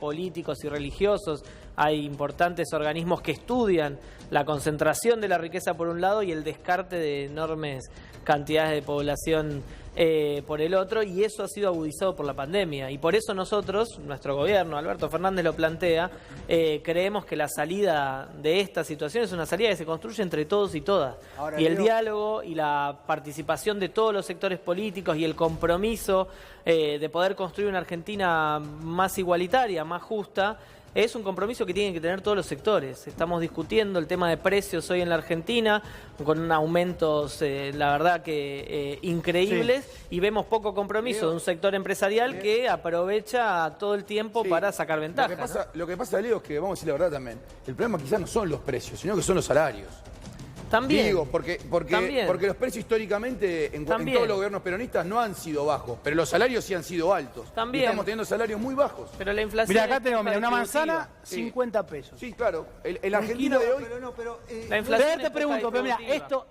políticos y religiosos, hay importantes organismos que estudian la concentración de la riqueza por un lado y el descarte de enormes cantidades de población por el otro, y eso ha sido agudizado por la pandemia. Y por eso nosotros, nuestro gobierno, Alberto Fernández lo plantea, creemos que la salida de esta situación es una salida que se construye entre todos y todas. Ahora, y el diálogo y la participación de todos los sectores políticos y el compromiso de poder construir una Argentina más igualitaria, más justa, es un compromiso que tienen que tener todos los sectores. Estamos discutiendo el tema de precios hoy en la Argentina, con aumentos, la verdad que increíbles, sí. Y vemos poco compromiso de un sector empresarial que aprovecha todo el tiempo para sacar ventaja. Lo que pasa, Leo, es que, vamos a decir la verdad también, el problema quizás no son los precios, sino que son los salarios. También. Digo, porque los precios históricamente en todos los gobiernos peronistas no han sido bajos, pero los salarios sí han sido altos. También. Y estamos teniendo salarios muy bajos. Pero la inflación... Mira, acá tenemos una manzana, 50 pesos. Sí, claro. El Argentina de hoy... La inflación pero te pregunto, pero mira,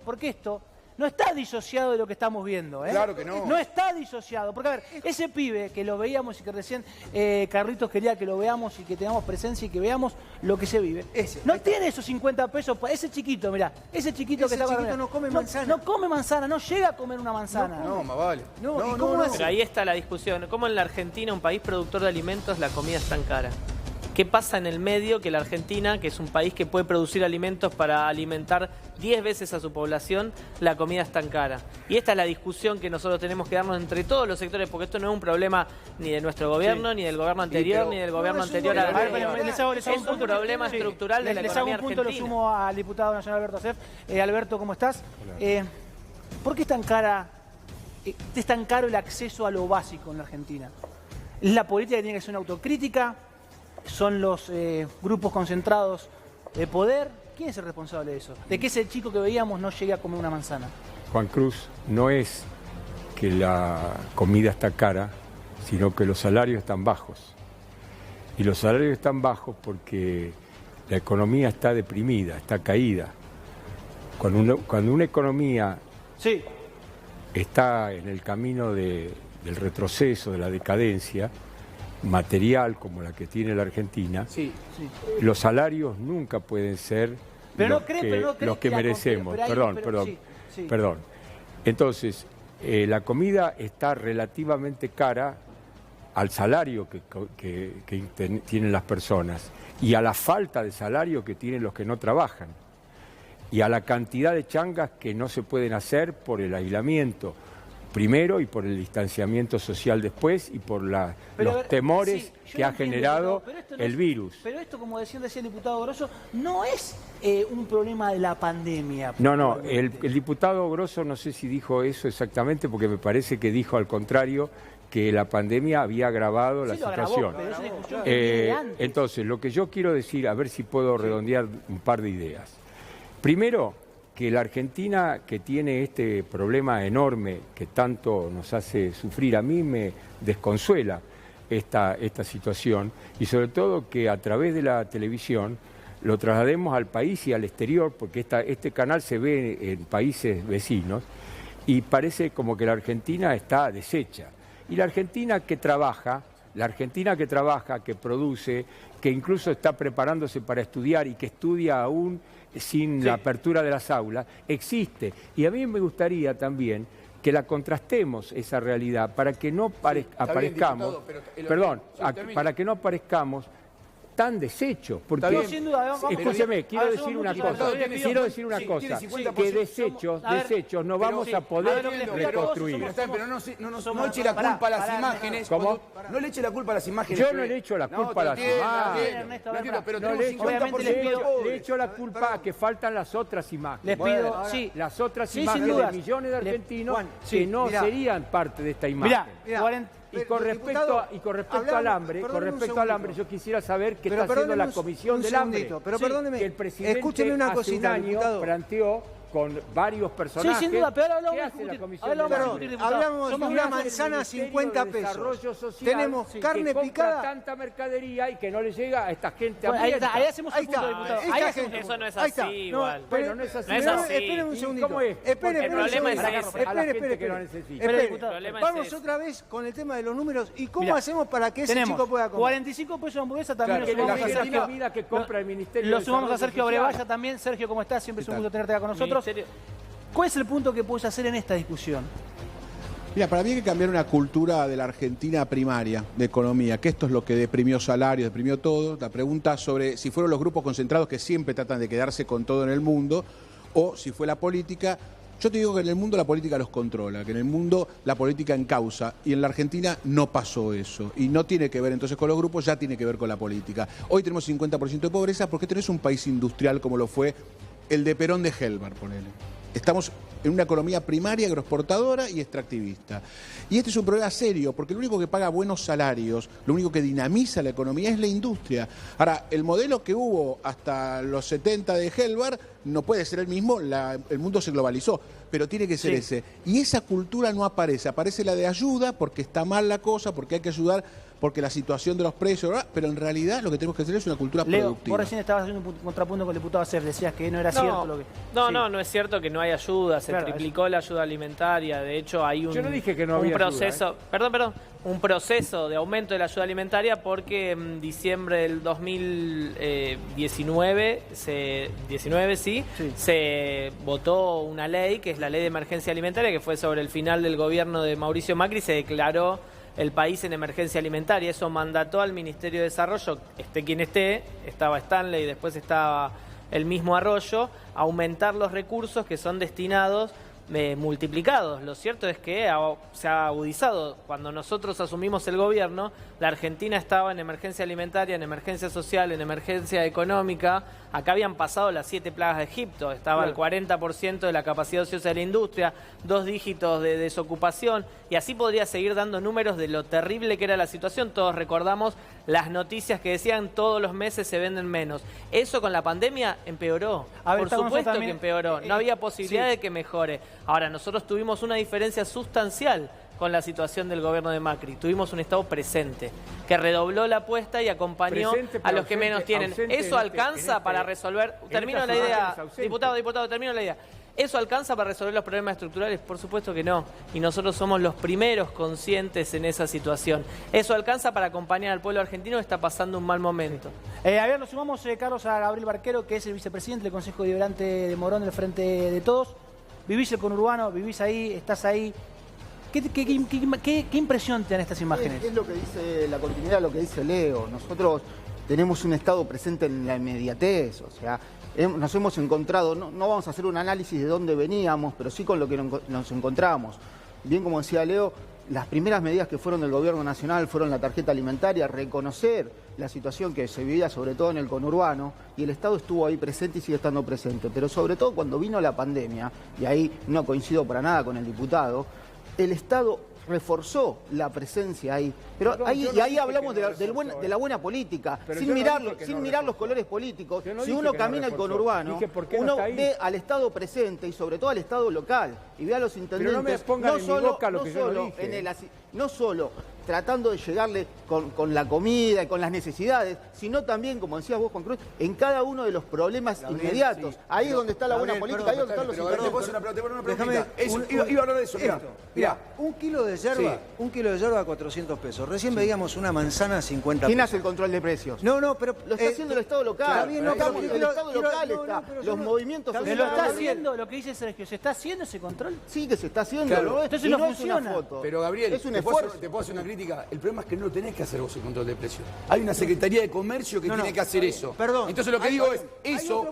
porque esto no está disociado de lo que estamos viendo, ¿eh? Claro que no. No está disociado. Porque, a ver, ese pibe que lo veíamos y que recién Carlitos quería que lo veamos y que tengamos presencia y que veamos lo que se vive. No tiene esos 50 pesos. Ese chiquito, mirá, ese chiquito que está... Ese chiquito no come manzana. No come manzana, no llega a comer una manzana. No, más vale. Pero ahí está la discusión. ¿Cómo en la Argentina, un país productor de alimentos, la comida es tan cara? ¿Qué pasa en el medio que la Argentina, que es un país que puede producir alimentos para alimentar 10 veces a su población, la comida es tan cara? Y esta es la discusión que nosotros tenemos que darnos entre todos los sectores, porque esto no es un problema ni de nuestro gobierno, ni del gobierno anterior, ni del gobierno anterior al anterior. Es un problema estructural de la economía argentina. Les hago un punto, lo sumo al diputado nacional Alberto Asef. Alberto, ¿cómo estás? ¿Por qué es tan caro el acceso a lo básico en la Argentina? ¿Es la política que tiene que ser una autocrítica? ¿Son los grupos concentrados de poder? ¿Quién es el responsable de eso? ¿De que ese chico que veíamos no llegue a comer una manzana? Juan Cruz, no es que la comida está cara, sino que los salarios están bajos. Y los salarios están bajos porque la economía está deprimida, está caída. Cuando una economía está en el camino del retroceso, de la decadencia material como la que tiene la Argentina, los salarios nunca pueden ser los que merecemos. Perdón. Entonces, la comida está relativamente cara al salario que tienen las personas y a la falta de salario que tienen los que no trabajan y a la cantidad de changas que no se pueden hacer por el aislamiento primero y por el distanciamiento social después y por los temores que ha generado el virus. Pero esto, como decía el diputado Grosso, no es un problema de la pandemia. No, el diputado Grosso no sé si dijo eso exactamente, porque me parece que dijo al contrario, que la pandemia había agravado la situación. Entonces, lo que yo quiero decir, a ver si puedo redondear un par de ideas. Primero, que la Argentina, que tiene este problema enorme que tanto nos hace sufrir, a mí me desconsuela esta situación, y sobre todo que a través de la televisión lo traslademos al país y al exterior, porque este canal se ve en países vecinos y parece como que la Argentina está deshecha. Y la Argentina que trabaja, que produce, que incluso está preparándose para estudiar y que estudia aún sin la apertura de las aulas, existe. Y a mí me gustaría también que la contrastemos esa realidad para que no aparezcamos, para que no aparezcamos tan deshechos, porque escúcheme, quiero decir una cosa, que desechos no vamos a poder reconstruir. Pero no eche la culpa a las imágenes. ¿Cómo? No le eche la culpa a las imágenes. Yo no le echo la culpa a las imágenes. Pero le echo la culpa a que faltan las otras imágenes. Les pido, las otras imágenes de millones de argentinos que no serían parte de esta imagen. Y con respecto al hambre, yo quisiera saber qué está haciendo la Comisión del Hambre. Pero perdóneme, que el presidente escúcheme una hace cosita, un año planteó con varios personajes. Sí, sin duda, pero ahora ¿Qué vamos hace la Comisión ahora de vamos a Hambre? discutir, diputado. Hablamos de Somos una más manzana a 50 pesos. Tenemos carne que compra picada. tanta mercadería y que no le llega a esta gente Bueno, ahí hambrienta. ahí hacemos Ahí un punto, está. diputado. Esta Ahí gente- hacemos un Eso punto. no es Ahí así está. igual. Bueno, no es así. No es así. Esperen un ¿Y segundito. cómo es? Esperen El problema es ese. A la gente que no necesita. Pero, Espere, diputado, problema es vamos ese. otra vez con el tema de los números y cómo Mirá, hacemos para que ese tenemos chico pueda comer. 45 pesos de hamburguesa, también Claro, lo Que sumamos la a Argentina Sergio. vida que compra el Ministerio Lo de sumamos a Desarrollo Sergio Social. Brevalla también. Sergio, ¿cómo estás? Siempre es un ¿Qué gusto tenerte acá con nosotros. Ministerio- ¿Cuál es el punto que puedes hacer en esta discusión? Mira, para mí hay que cambiar una cultura de la Argentina primaria de economía, que esto es lo que deprimió salarios, deprimió todo. La pregunta sobre si fueron los grupos concentrados que siempre tratan de quedarse con todo en el mundo o si fue la política. Yo te digo que en el mundo la política los controla, que en el mundo la política encausa y en la Argentina no pasó eso. Y no tiene que ver entonces con los grupos, ya tiene que ver con la política. Hoy tenemos 50% de pobreza porque tenés un país industrial como lo fue el de Perón de Helbar, ponele. Estamos en una economía primaria, agroexportadora y extractivista. Y este es un problema serio, porque lo único que paga buenos salarios, lo único que dinamiza la economía es la industria. Ahora, el modelo que hubo hasta los 70 de Helbar no puede ser el mismo, el mundo se globalizó, pero tiene que ser ese. Y esa cultura no aparece, aparece la de ayuda, porque está mal la cosa, porque hay que ayudar, porque la situación de los precios, ¿verdad? Pero en realidad lo que tenemos que hacer es una cultura Leo, productiva. vos recién estabas haciendo un contrapunto con el diputado Acer, decías que no era cierto lo que... No, Sí. no es cierto que no hay ayuda, se Claro, triplicó la ayuda alimentaria, de hecho hay un, Yo no dije que no un había proceso, ayuda, perdón, un proceso de aumento de la ayuda alimentaria porque en diciembre del 2019 se votó una ley, que es la ley de emergencia alimentaria, que fue sobre el final del gobierno de Mauricio Macri, se declaró el país en emergencia alimentaria. Eso mandató al Ministerio de Desarrollo, esté quien esté, estaba Stanley y después estaba el mismo Arroyo, aumentar los recursos que son destinados multiplicados. Lo cierto es que se ha agudizado. Cuando nosotros asumimos el gobierno, la Argentina estaba en emergencia alimentaria, en emergencia social, en emergencia económica. Acá habían pasado las 7 plagas de Egipto. Estaba el 40% de la capacidad ociosa de la industria, 2 dígitos de desocupación, y así podría seguir dando números de lo terrible que era la situación. Todos recordamos las noticias que decían todos los meses se venden menos. Eso con la pandemia empeoró. A ver, Por está con supuesto nosotros que también, empeoró. No había posibilidad sí. de que mejore. Ahora, nosotros tuvimos una diferencia sustancial con la situación del gobierno de Macri. Tuvimos un Estado presente, que redobló la apuesta y acompañó Presente, a pero los que menos tienen. ausente ¿Eso alcanza para resolver? Termino la idea, diputado, termino la idea. ¿Eso alcanza para resolver los problemas estructurales? Por supuesto que no. Y nosotros somos los primeros conscientes en esa situación. ¿Eso alcanza para acompañar al pueblo argentino que está pasando un mal momento? A ver, nos sumamos, Carlos, a Gabriel Barquero, que es el vicepresidente del Consejo Deliberante de Morón del Frente de Todos. Vivís el conurbano, vivís ahí, estás ahí. ¿Qué impresión te dan estas imágenes? Es lo que dice la continuidad, lo que dice Leo. Nosotros tenemos un Estado presente en la inmediatez, o sea, nos hemos encontrado, no vamos a hacer un análisis de dónde veníamos, pero sí con lo que nos encontramos. Bien como decía Leo, las primeras medidas que fueron del gobierno nacional fueron la tarjeta alimentaria, reconocer la situación que se vivía sobre todo en el conurbano, y el Estado estuvo ahí presente y sigue estando presente. Pero sobre todo cuando vino la pandemia, y ahí no coincido para nada con el diputado, el Estado reforzó la presencia ahí. Pero ahí hablamos de la buena política, sin mirar los colores políticos. Si uno camina el conurbano, uno ve al Estado presente y sobre todo al Estado local, y ve a los intendentes, pero no me pongan en mi boca lo que yo no dije. No solo tratando de llegarle con la comida y con las necesidades, sino también, como decías vos, Juan Cruz, en cada uno de los problemas inmediatos. Sí, ahí es donde está la buena política, ahí es donde están los intereses. Te puedo una pregunta. Iba a hablar de eso, mirá. Un kilo de yerba a 400 pesos. Recién veíamos una manzana a 50 pesos. ¿Quién hace el control de precios? No, pero... Lo está haciendo el Estado local. El Estado local está. Los movimientos sociales. ¿Lo está haciendo? Lo que dice Sergio, ¿se está haciendo ese control? Sí, que se está haciendo. Claro. Entonces no funciona. Pero Gabriel, ¿te puedo hacer una crítica? El problema es que no tenés que hacer vos el control de precios. Hay una Secretaría de Comercio que tiene que hacer eso. Perdón. Entonces lo que digo es, eso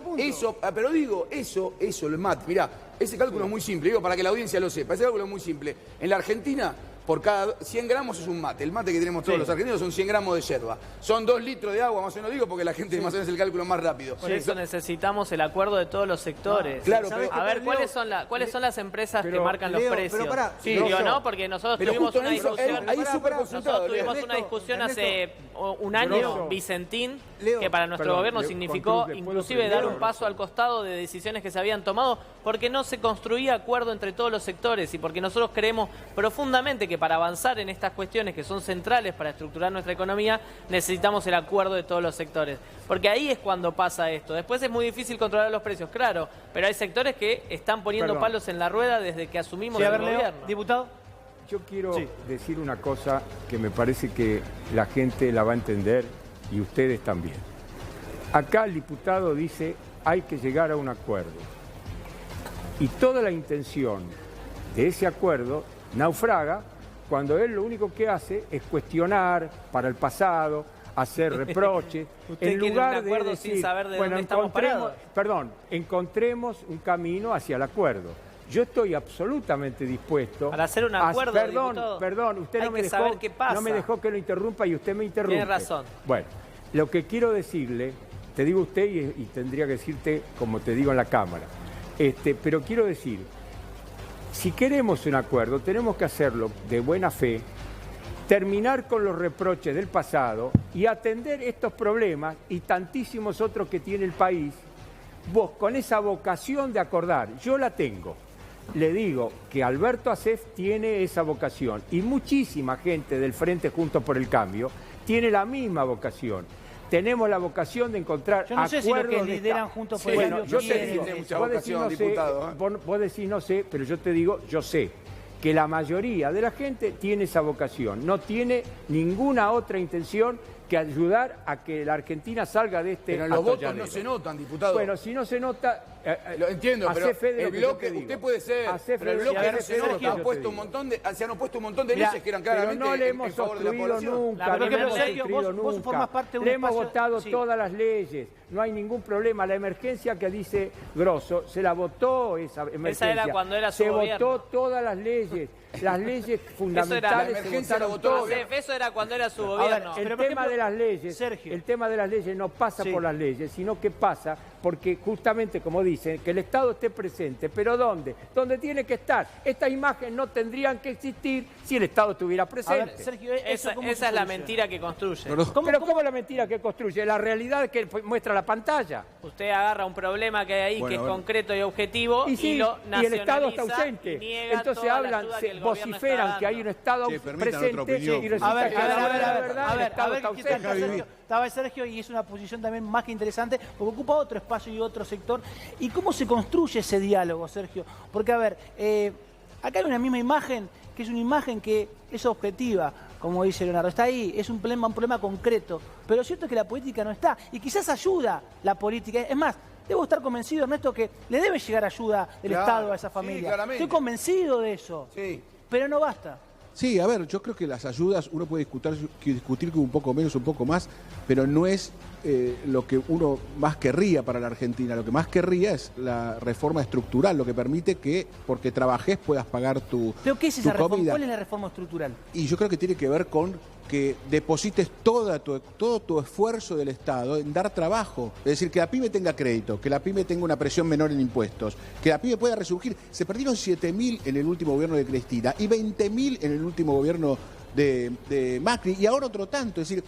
lo mate. Mirá, ese cálculo es muy simple, digo para que la audiencia lo sepa, ese cálculo es muy simple. En la Argentina, por cada 100 gramos es un mate. El mate que tenemos todos los argentinos son 100 gramos de yerba. Son 2 litros de agua, más o menos digo, porque la gente más o menos es el cálculo más rápido. Por eso necesitamos el acuerdo de todos los sectores. Claro, a ver, ¿cuáles son las empresas que marcan los precios? Pero pará, ¿no? Porque nosotros tuvimos una discusión. Nosotros tuvimos una discusión hace un año, Vicentín, que para nuestro gobierno significó inclusive dar un paso al costado de decisiones que se habían tomado porque no se construía acuerdo entre todos los sectores y porque nosotros creemos profundamente que para avanzar en estas cuestiones que son centrales para estructurar nuestra economía necesitamos el acuerdo de todos los sectores. Porque ahí es cuando pasa esto. Después es muy difícil controlar los precios, claro, pero hay sectores que están poniendo palos en la rueda desde que asumimos el gobierno. Diputado. Yo quiero decir una cosa que me parece que la gente la va a entender y ustedes también. Acá el diputado dice hay que llegar a un acuerdo. Y toda la intención de ese acuerdo naufraga cuando él lo único que hace es cuestionar para el pasado, hacer reproches, en lugar de decir, sin saber de dónde estamos parados. Encontremos un camino hacia el acuerdo. Yo estoy absolutamente dispuesto para hacer un acuerdo. Perdón, usted no me dejó que lo interrumpa y usted me interrumpe. Tiene razón. Bueno, lo que quiero decirle, te digo usted y tendría que decirte como te digo en la Cámara, pero quiero decir, si queremos un acuerdo, tenemos que hacerlo de buena fe, terminar con los reproches del pasado y atender estos problemas y tantísimos otros que tiene el país, vos con esa vocación de acordar, yo la tengo. Le digo que Alberto Asef tiene esa vocación y muchísima gente del Frente Juntos por el Cambio tiene la misma vocación. Tenemos la vocación de encontrar acuerdos. Yo no sé si lo que lideran Juntos por el Cambio. Yo te digo, vos decís no sé, pero yo te digo, yo sé que la mayoría de la gente tiene esa vocación, no tiene ninguna otra intención que ayudar a que la Argentina salga de este Pero los votos no se notan, diputado. Bueno, si no se nota... lo entiendo, pero el bloque, usted puede ser, pero el bloque no se nota. Se han opuesto un montón de leyes que eran claramente no le hemos en favor de la población. Nunca, le hemos votado todas las leyes, no hay ningún problema. La emergencia que dice Grosso, se la votó esa emergencia. Esa era cuando era su se gobierno. Votó todas las leyes fundamentales. Eso era cuando era su gobierno. El tema de las leyes, el tema de las leyes no pasa por las leyes, sino que pasa porque justamente, como dicen, que el Estado esté presente. ¿Pero dónde? ¿Dónde tiene que estar? Estas imágenes no tendrían que existir si el Estado estuviera presente. A ver, Sergio, esa es la mentira que construye. ¿Cómo la mentira que construye? La realidad que muestra la pantalla. Usted agarra un problema que hay ahí, que es concreto y objetivo, y lo nacionaliza. Y el Estado está ausente. Entonces hablan, vociferan que hay un Estado presente y resulta que la verdad el Estado está ausente. Estaba Sergio y es una posición también más que interesante porque ocupa otro espacio y otro sector. ¿Y cómo se construye ese diálogo, Sergio? Porque, a ver, acá hay una misma imagen, que es una imagen que es objetiva, como dice Leonardo. Está ahí, es un problema concreto. Pero lo cierto es que la política no está. Y quizás ayuda la política. Es más, debo estar convencido, Ernesto, que le debe llegar ayuda del Estado a esa familia. Estoy convencido de eso. Sí. Pero no basta. Sí, a ver, yo creo que las ayudas uno puede discutir con un poco menos, un poco más, pero no es lo que uno más querría para la Argentina. Lo que más querría es la reforma estructural, lo que permite que, porque trabajes, puedas pagar tu comida. ¿Pero qué es esa reforma? ¿Cuál es la reforma estructural? Y yo creo que tiene que ver con que deposites todo tu esfuerzo del Estado en dar trabajo. Es decir, que la pyme tenga crédito, que la pyme tenga una presión menor en impuestos, que la pyme pueda resurgir. Se perdieron 7.000 en el último gobierno de Cristina y 20.000 en el último gobierno de Macri y ahora otro tanto. Es decir,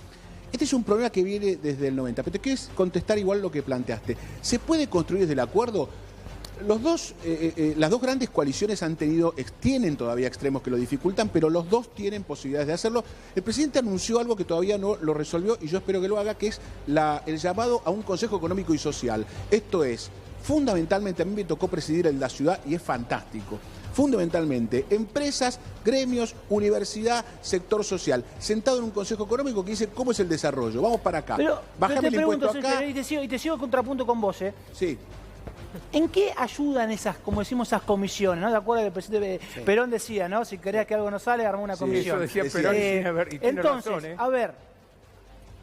este es un problema que viene desde el 90. Pero te quieres contestar igual lo que planteaste. ¿Se puede construir desde el acuerdo? Las dos grandes coaliciones tienen todavía extremos que lo dificultan, pero los dos tienen posibilidades de hacerlo. El presidente anunció algo que todavía no lo resolvió y yo espero que lo haga, que es el llamado a un Consejo Económico y Social. Esto es, fundamentalmente, a mí me tocó presidir en la ciudad y es fantástico. Fundamentalmente, empresas, gremios, universidad, sector social, sentado en un consejo económico que dice cómo es el desarrollo. Vamos para acá. Bajame el impuesto acá. Y te sigo contrapunto con vos, Sí. ¿En qué ayudan esas, como decimos, esas comisiones? ¿No? ¿Te acuerdas que el presidente Perón decía, ¿no? Si querías que algo no sale, armó una comisión. Eso decía Perón y tiene entonces, razón, a ver,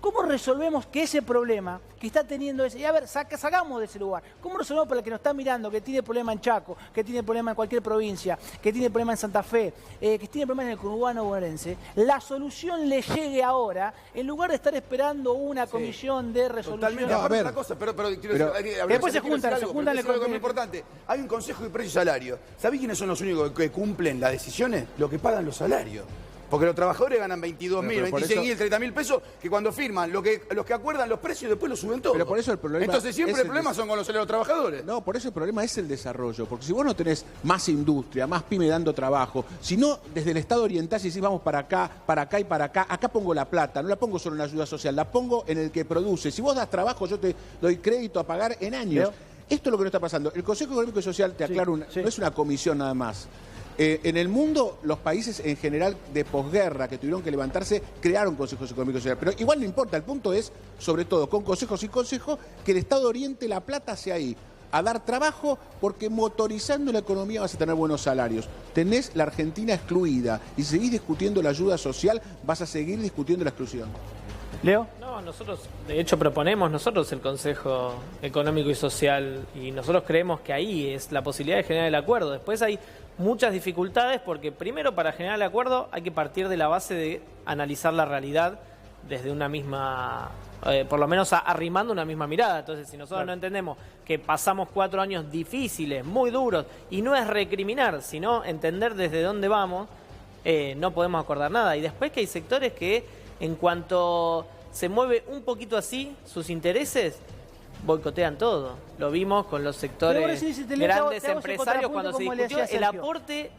¿Cómo resolvemos que ese problema que está teniendo ese... Y a ver, sacamos de ese lugar. ¿Cómo resolvemos para el que nos está mirando, que tiene problema en Chaco, que tiene problema en cualquier provincia, que tiene problema en Santa Fe, que tiene problema en el conurbano bonaerense, la solución le llegue ahora, en lugar de estar esperando una comisión de resolución? Totalmente. A ver, otra cosa, pero después se juntan algo muy importante. Hay un consejo de precio y salario. ¿Sabés quiénes son los únicos que cumplen las decisiones? Los que pagan los salarios. Porque los trabajadores ganan 22.000, 26.000, 30.000 pesos, que cuando firman, los que acuerdan los precios después los suben todos. Pero por eso el problema... Entonces siempre el problema son con los trabajadores. No, por eso el problema es el desarrollo. Porque si vos no tenés más industria, más pyme dando trabajo, si no desde el Estado orientás y decís vamos para acá y para acá pongo la plata, no la pongo solo en la ayuda social, la pongo en el que produce. Si vos das trabajo, yo te doy crédito a pagar en años. Esto es lo que no está pasando. El Consejo Económico y Social, te aclaro, no es una comisión nada más. En el mundo, los países en general de posguerra que tuvieron que levantarse, crearon consejos económicos y sociales. Pero igual no importa, el punto es, sobre todo, con consejos y consejos, que el Estado oriente la plata hacia ahí, a dar trabajo, porque motorizando la economía vas a tener buenos salarios. Tenés la Argentina excluida y si seguís discutiendo la ayuda social, vas a seguir discutiendo la exclusión. ¿Leo? No, nosotros de hecho proponemos nosotros el Consejo Económico y Social y nosotros creemos que ahí es la posibilidad de generar el acuerdo. Después hay muchas dificultades porque primero para generar el acuerdo hay que partir de la base de analizar la realidad desde una misma, por lo menos arrimando una misma mirada. Entonces si nosotros no entendemos que pasamos 4 años difíciles, muy duros, y no es recriminar, sino entender desde dónde vamos, no podemos acordar nada. Y después que hay sectores que en cuanto se mueve un poquito así sus intereses, boicotean todo. Lo vimos con los sectores grandes empresarios cuando se discutió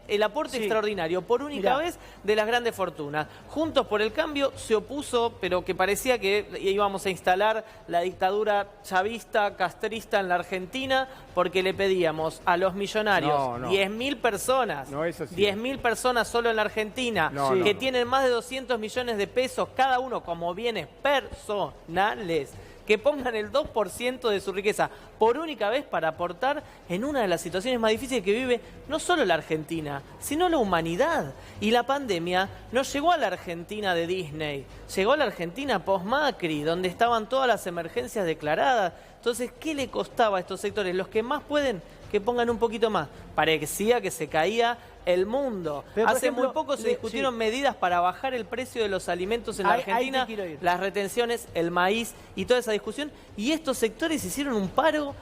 el aporte extraordinario por única vez de las grandes fortunas. Juntos por el Cambio se opuso, pero que parecía que íbamos a instalar la dictadura chavista, castrista en la Argentina, porque le pedíamos a los millonarios 10.000 personas, 10.000 personas solo en la Argentina, que tienen más de 200 millones de pesos cada uno como bienes personales, que pongan el 2% de su riqueza por única vez para aportar en una de las situaciones más difíciles que vive no solo la Argentina, sino la humanidad. Y la pandemia no llegó a la Argentina de Disney, llegó a la Argentina post-Macri, donde estaban todas las emergencias declaradas. Entonces, ¿qué le costaba a estos sectores? Los que más pueden, que pongan un poquito más. Parecía que se caía el mundo. Pero, hace ejemplo, muy poco se discutieron medidas para bajar el precio de los alimentos en la Argentina, las retenciones, el maíz y toda esa discusión. Y estos sectores hicieron un paro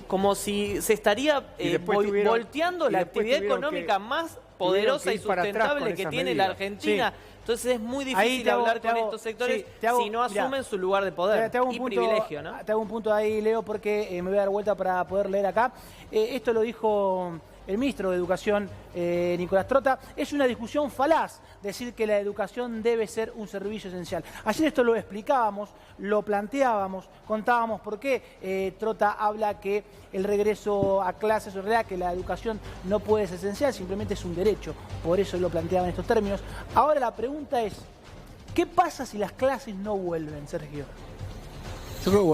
como si se estaría volteando la actividad económica más poderosa y sustentable que tiene la Argentina. Entonces es muy difícil hablar con estos sectores si no asumen su lugar de poder y privilegio, ¿no? Te hago un punto ahí, Leo, porque me voy a dar vuelta para poder leer acá. Esto lo dijo el ministro de Educación, Nicolás Trota. Es una discusión falaz decir que la educación debe ser un servicio esencial. Ayer esto lo explicábamos, lo planteábamos, contábamos por qué Trota habla que el regreso a clases, en realidad que la educación no puede ser esencial, simplemente es un derecho. Por eso lo planteaba en estos términos. Ahora la pregunta es, ¿qué pasa si las clases no vuelven, Sergio? Yo creo que